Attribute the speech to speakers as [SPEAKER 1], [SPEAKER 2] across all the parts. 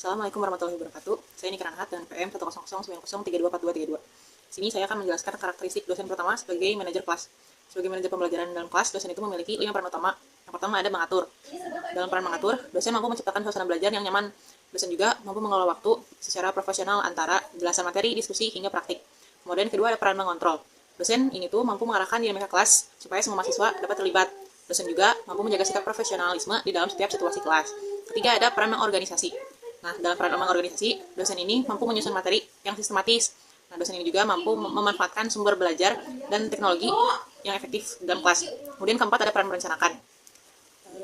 [SPEAKER 1] Assalamualaikum warahmatullahi wabarakatuh. Saya Niki Ranhat dan PM 10090324232. Sini saya akan menjelaskan karakteristik dosen pertama sebagai manajer kelas. Sebagai manajer pembelajaran dalam kelas, dosen itu memiliki 5 peran utama. Yang pertama ada mengatur. Dalam peran mengatur, dosen mampu menciptakan suasana belajar yang nyaman. Dosen juga mampu mengelola waktu secara profesional antara jelasan materi, diskusi, hingga praktik. Kemudian kedua ada peran mengontrol. Dosen ini tuh mampu mengarahkan dinamika kelas supaya semua mahasiswa dapat terlibat. Dosen juga mampu menjaga sikap profesionalisme di dalam setiap situasi kelas. Ketiga ada peran mengorganisasi. Nah, dalam peran mengorganisasi, dosen ini mampu menyusun materi yang sistematis. Nah, dosen ini juga mampu memanfaatkan sumber belajar dan teknologi yang efektif dalam kelas. Kemudian keempat ada peran merencanakan.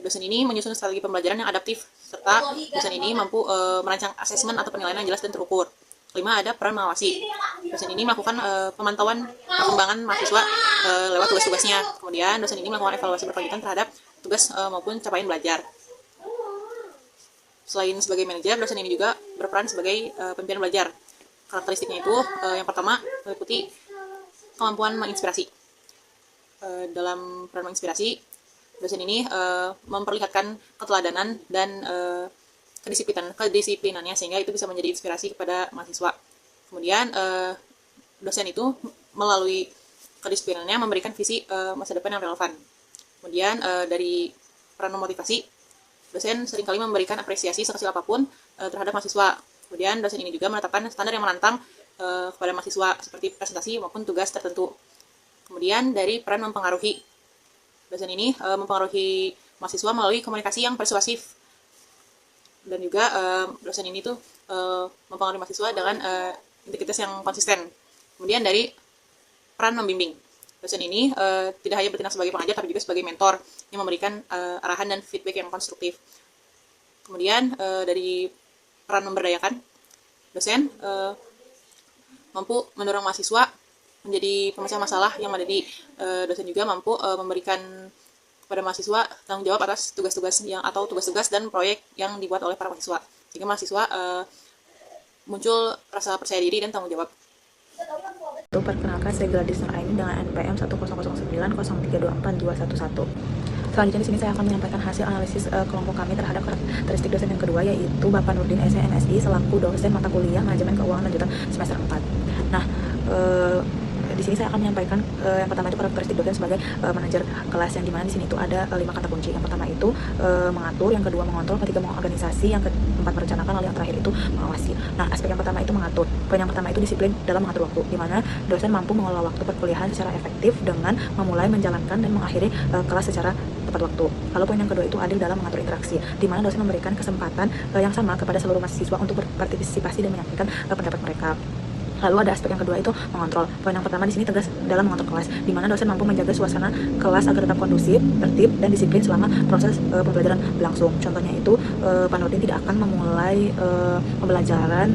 [SPEAKER 1] Dosen ini menyusun strategi pembelajaran yang adaptif, serta dosen ini mampu merancang asesmen atau penilaian yang jelas dan terukur. Kelima ada peran mengawasi. Dosen ini melakukan pemantauan perkembangan mahasiswa lewat tugas-tugasnya. Kemudian dosen ini melakukan evaluasi berkelanjutan terhadap tugas maupun capaian belajar. Selain sebagai manajer, dosen ini juga berperan sebagai pimpinan belajar. Karakteristiknya itu yang pertama meliputi kemampuan menginspirasi. Dalam peran menginspirasi, dosen ini memperlihatkan keteladanan dan kedisiplinannya sehingga itu bisa menjadi inspirasi kepada mahasiswa. Kemudian dosen itu melalui kedisiplinannya memberikan visi masa depan yang relevan. Kemudian dari peran memotivasi, dosen seringkali memberikan apresiasi sekecil apapun terhadap mahasiswa. Kemudian dosen ini juga menetapkan standar yang menantang kepada mahasiswa seperti presentasi maupun tugas tertentu. Kemudian dari peran mempengaruhi, dosen ini mempengaruhi mahasiswa melalui komunikasi yang persuasif. Dan juga dosen ini tuh mempengaruhi mahasiswa dengan integritas yang konsisten. Kemudian dari peran membimbing, dosen ini tidak hanya bertindak sebagai pengajar tapi juga sebagai mentor yang memberikan arahan dan feedback yang konstruktif. Kemudian dari peran memberdayakan, dosen mampu mendorong mahasiswa menjadi pemecah masalah yang ada di dosen juga mampu memberikan kepada mahasiswa tanggung jawab atas tugas-tugas atau tugas-tugas dan proyek yang dibuat oleh para mahasiswa, sehingga mahasiswa muncul rasa percaya diri dan tanggung jawab.
[SPEAKER 2] Perkenalkan, saya Gladys Nuraini dengan NPM 1000903242211. Selanjutnya di sini saya akan menyampaikan hasil analisis kelompok kami terhadap karakteristik dosen yang kedua, yaitu Bapak Nurdin SMSI selaku dosen mata kuliah manajemen keuangan lanjutan semester 4. Nah, di sini saya akan menyampaikan yang pertama itu karakteristik dosen sebagai manajer kelas, yang dimana di sini itu ada 5 kata kunci. Yang pertama itu mengatur, yang kedua mengontrol, ketiga mengorganisasi, yang keempat merencanakan, lalu yang terakhir itu mengawasi. Nah, aspek yang pertama itu mengatur. Poin yang pertama itu disiplin dalam mengatur waktu, dimana dosen mampu mengelola waktu perkuliahan secara efektif dengan memulai, menjalankan, dan mengakhiri kelas secara tepat waktu. Lalu poin yang kedua itu adil dalam mengatur interaksi, dimana dosen memberikan kesempatan yang sama kepada seluruh mahasiswa untuk berpartisipasi dan menyampaikan pendapat mereka. Lalu ada aspek yang kedua itu mengontrol. Poin yang pertama di sini tegas dalam mengatur kelas, di mana dosen mampu menjaga suasana kelas agar tetap kondusif, tertib, dan disiplin selama proses pembelajaran berlangsung. Contohnya itu Pak Nurdin tidak akan memulai pembelajaran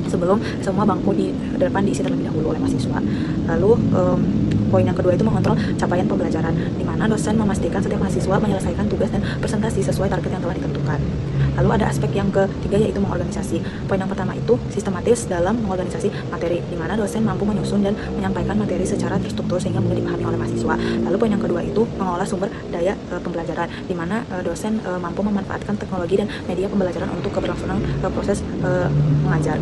[SPEAKER 2] sebelum semua bangku di depan diisi terlebih dahulu oleh mahasiswa. Lalu poin yang kedua itu mengontrol capaian pembelajaran, di mana dosen memastikan setiap mahasiswa menyelesaikan tugas dan presentasi sesuai target yang telah ditentukan. Lalu ada aspek yang ketiga, yaitu mengorganisasi. Poin yang pertama itu sistematis dalam mengorganisasi materi, di mana dosen mampu menyusun dan menyampaikan materi secara terstruktur sehingga mudah dipahami oleh mahasiswa. Lalu poin yang kedua itu mengolah sumber daya pembelajaran, di mana dosen mampu memanfaatkan teknologi dan media pembelajaran untuk keberlangsungan proses mengajar.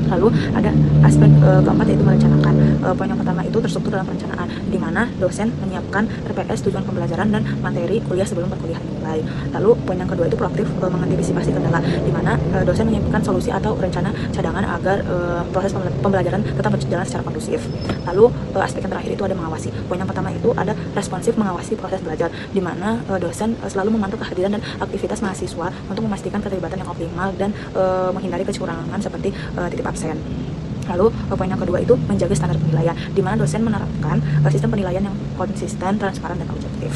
[SPEAKER 2] Lalu ada aspek keempat, yaitu merencanakan. Poin yang pertama itu terstruktur dalam perencanaan, di mana dosen menyiapkan RPS, tujuan pembelajaran, dan materi kuliah sebelum perkuliahan dimulai. Lalu poin yang kedua itu proaktif, mengantisipasi kendala, di mana dosen menyiapkan solusi atau rencana cadangan agar proses pembelajaran tetap berjalan secara kondusif. Lalu aspek yang terakhir itu ada mengawasi. Poin yang pertama itu ada responsif, mengawasi proses belajar, di mana dosen selalu memantau kehadiran dan aktivitas mahasiswa untuk memastikan keterlibatan yang optimal dan menghindari kecurangan seperti titip absen. Lalu poin yang kedua itu menjaga standar penilaian, di mana dosen menerapkan sistem penilaian yang konsisten, transparan, dan objektif.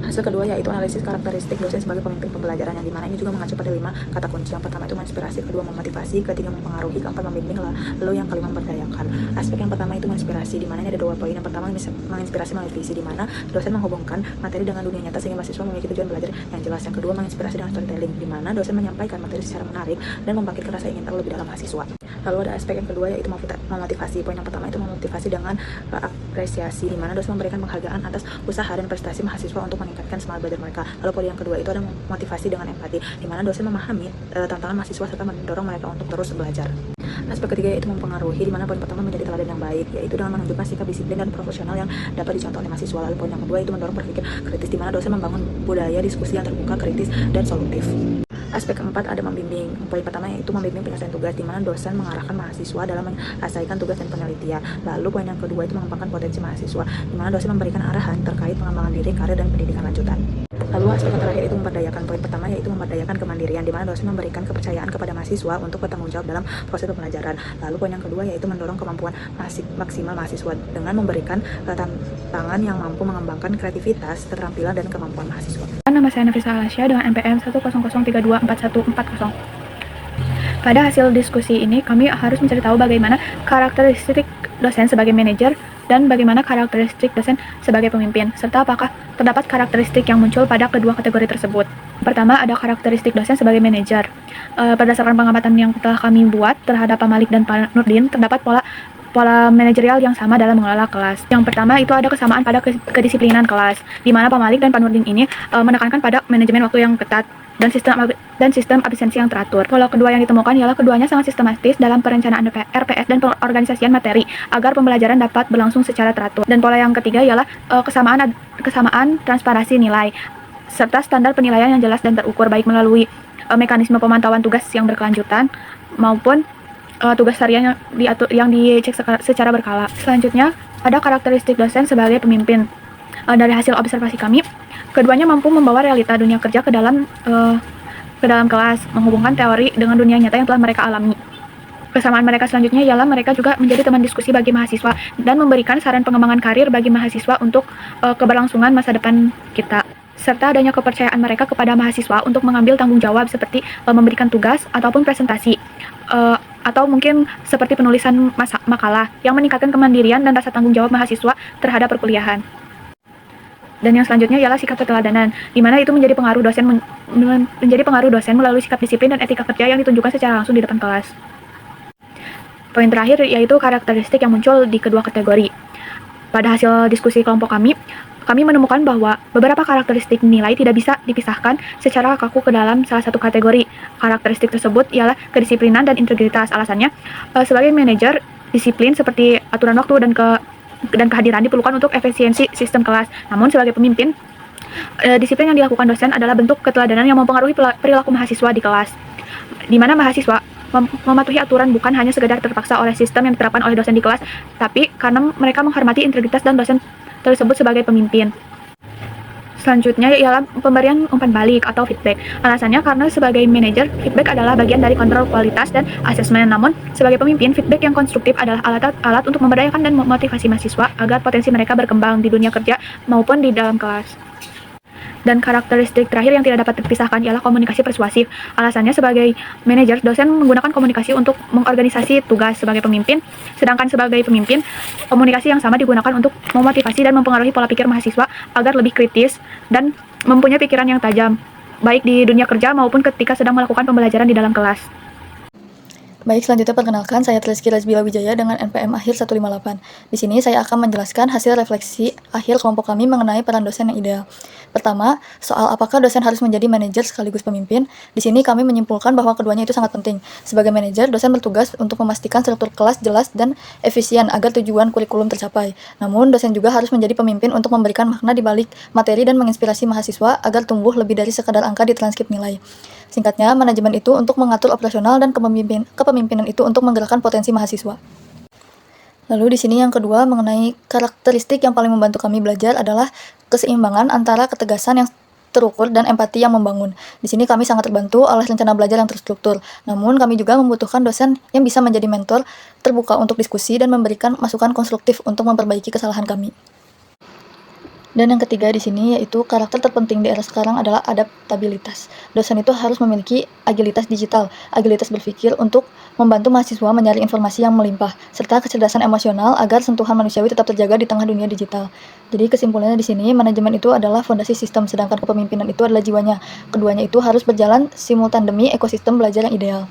[SPEAKER 2] Hasil kedua yaitu analisis karakteristik dosen sebagai pemimpin pembelajaran, yang dimana ini juga mengacu pada 5 kata kunci. Yang pertama itu menginspirasi, kedua memotivasi, ketiga mempengaruhi, keempat membimbing, lalu yang kelima memberdayakan. Aspek yang pertama itu menginspirasi, di mana ini ada 2 poin. Yang pertama menginspirasi melalui visi, di mana dosen menghubungkan materi dengan dunia nyata sehingga mahasiswa memiliki tujuan belajar yang jelas. Yang kedua menginspirasi dengan storytelling, di mana dosen menyampaikan materi secara menarik dan membangkitkan rasa ingin tahu lebih dalam mahasiswa. Lalu ada aspek yang kedua yaitu memotivasi. Poin yang pertama itu memotivasi dengan apresiasi, di mana dosen memberikan penghargaan atas usaha dan prestasi mahasiswa untuk meningkatkan semangat belajar mereka. Lalu poin yang kedua itu ada motivasi dengan empati, di mana dosen memahami tantangan mahasiswa serta mendorong mereka untuk terus belajar. Aspek ketiga yaitu mempengaruhi, di mana poin pertama menjadi teladan yang baik, yaitu dengan menunjukkan sikap disiplin dan profesional yang dapat dicontoh oleh mahasiswa. Lalu poin yang kedua itu mendorong berpikir kritis, di mana dosen membangun budaya diskusi yang terbuka, kritis, dan solutif. Aspek keempat ada membimbing. Poin pertama yaitu membimbing penyelesaian tugas, di mana dosen mengarahkan mahasiswa dalam menyelesaikan tugas dan penelitian. Lalu poin yang kedua itu mengembangkan potensi mahasiswa, di mana dosen memberikan arahan terkait pengembangan diri, karir, dan pendidikan lanjutan. Lalu aspek yang terakhir itu memberdayakan. Poin pertama yaitu memberdayakan kemandirian, di mana dosen memberikan kepercayaan kepada mahasiswa untuk bertanggung jawab dalam proses pembelajaran. Lalu poin yang kedua yaitu mendorong kemampuan maksimal mahasiswa dengan memberikan tantangan yang mampu mengembangkan kreativitas, keterampilan, dan kemampuan mahasiswa.
[SPEAKER 3] Nama saya Nafisa Alasya dengan NPM 100324140. Pada hasil diskusi ini, kami harus mencari tahu bagaimana karakteristik dosen sebagai manajer dan bagaimana karakteristik dosen sebagai pemimpin, serta apakah terdapat karakteristik yang muncul pada kedua kategori tersebut. Pertama, ada karakteristik dosen sebagai manajer. Berdasarkan pengamatan yang telah kami buat terhadap Pak Malik dan Pak Nurdin, terdapat pola manajerial yang sama dalam mengelola kelas. Yang pertama itu ada kesamaan pada kedisiplinan kelas, di mana Pak Malik dan Pak Nurdin ini menekankan pada manajemen waktu yang ketat dan sistem absensi yang teratur. Pola kedua yang ditemukan ialah keduanya sangat sistematis dalam perencanaan RPS dan pengorganisasian materi agar pembelajaran dapat berlangsung secara teratur. Dan pola yang ketiga ialah kesamaan transparansi nilai serta standar penilaian yang jelas dan terukur, baik melalui mekanisme pemantauan tugas yang berkelanjutan maupun tugas harian yang dicek secara berkala. Selanjutnya, ada karakteristik dosen sebagai pemimpin. Dari hasil observasi kami, keduanya mampu membawa realita dunia kerja ke dalam kelas, menghubungkan teori dengan dunia nyata yang telah mereka alami. Kesamaan mereka selanjutnya ialah mereka juga menjadi teman diskusi bagi mahasiswa dan memberikan saran pengembangan karir bagi mahasiswa untuk keberlangsungan masa depan kita. Serta adanya kepercayaan mereka kepada mahasiswa untuk mengambil tanggung jawab seperti memberikan tugas ataupun presentasi, atau mungkin seperti penulisan makalah yang meningkatkan kemandirian dan rasa tanggung jawab mahasiswa terhadap perkuliahan. Dan yang selanjutnya ialah sikap keteladanan, di mana itu menjadi pengaruh dosen melalui sikap disiplin dan etika kerja yang ditunjukkan secara langsung di depan kelas. Poin terakhir yaitu karakteristik yang muncul di kedua kategori. Pada hasil diskusi kelompok kami menemukan bahwa beberapa karakteristik nilai tidak bisa dipisahkan secara kaku ke dalam salah satu kategori. Karakteristik tersebut ialah kedisiplinan dan integritas. Alasannya, sebagai manajer, disiplin seperti aturan waktu dan kehadiran diperlukan untuk efisiensi sistem kelas. Namun sebagai pemimpin, disiplin yang dilakukan dosen adalah bentuk keteladanan yang mempengaruhi perilaku mahasiswa di kelas, di mana mahasiswa mematuhi aturan bukan hanya sekedar terpaksa oleh sistem yang diterapkan oleh dosen di kelas, tapi karena mereka menghormati integritas dan dosen tersebut sebagai pemimpin. Selanjutnya ialah pemberian umpan balik atau feedback. Alasannya karena sebagai manajer, feedback adalah bagian dari kontrol kualitas dan asesmen. Namun, sebagai pemimpin, feedback yang konstruktif adalah alat untuk memberdayakan dan memotivasi mahasiswa agar potensi mereka berkembang di dunia kerja maupun di dalam kelas. Dan karakteristik terakhir yang tidak dapat dipisahkan ialah komunikasi persuasif. Alasannya sebagai manajer, dosen menggunakan komunikasi untuk mengorganisasi tugas sebagai pemimpin, sedangkan sebagai pemimpin, komunikasi yang sama digunakan untuk memotivasi dan mempengaruhi pola pikir mahasiswa agar lebih kritis dan mempunyai pikiran yang tajam, baik di dunia kerja maupun ketika sedang melakukan pembelajaran di dalam kelas.
[SPEAKER 4] Baik, selanjutnya perkenalkan, saya Trizky Lazbila Wijaya dengan NPM akhir 158. Di sini saya akan menjelaskan hasil refleksi akhir kelompok kami mengenai peran dosen yang ideal. Pertama, soal apakah dosen harus menjadi manajer sekaligus pemimpin. Di sini kami menyimpulkan bahwa keduanya itu sangat penting. Sebagai manajer, dosen bertugas untuk memastikan struktur kelas jelas dan efisien agar tujuan kurikulum tercapai. Namun, dosen juga harus menjadi pemimpin untuk memberikan makna di balik materi dan menginspirasi mahasiswa agar tumbuh lebih dari sekadar angka di transkrip nilai. Singkatnya, manajemen itu untuk mengatur operasional dan kepemimpinan itu untuk menggerakkan potensi mahasiswa. Lalu di sini yang kedua mengenai karakteristik yang paling membantu kami belajar adalah keseimbangan antara ketegasan yang terukur dan empati yang membangun. Di sini kami sangat terbantu oleh rencana belajar yang terstruktur. Namun kami juga membutuhkan dosen yang bisa menjadi mentor, terbuka untuk diskusi dan memberikan masukan konstruktif untuk memperbaiki kesalahan kami. Dan yang ketiga di sini yaitu karakter terpenting di era sekarang adalah adaptabilitas. Dosen itu harus memiliki agilitas digital, agilitas berpikir untuk membantu mahasiswa mencari informasi yang melimpah, serta kecerdasan emosional agar sentuhan manusiawi tetap terjaga di tengah dunia digital. Jadi kesimpulannya di sini, manajemen itu adalah fondasi sistem, sedangkan kepemimpinan itu adalah jiwanya. Keduanya itu harus berjalan simultan demi ekosistem belajar yang ideal.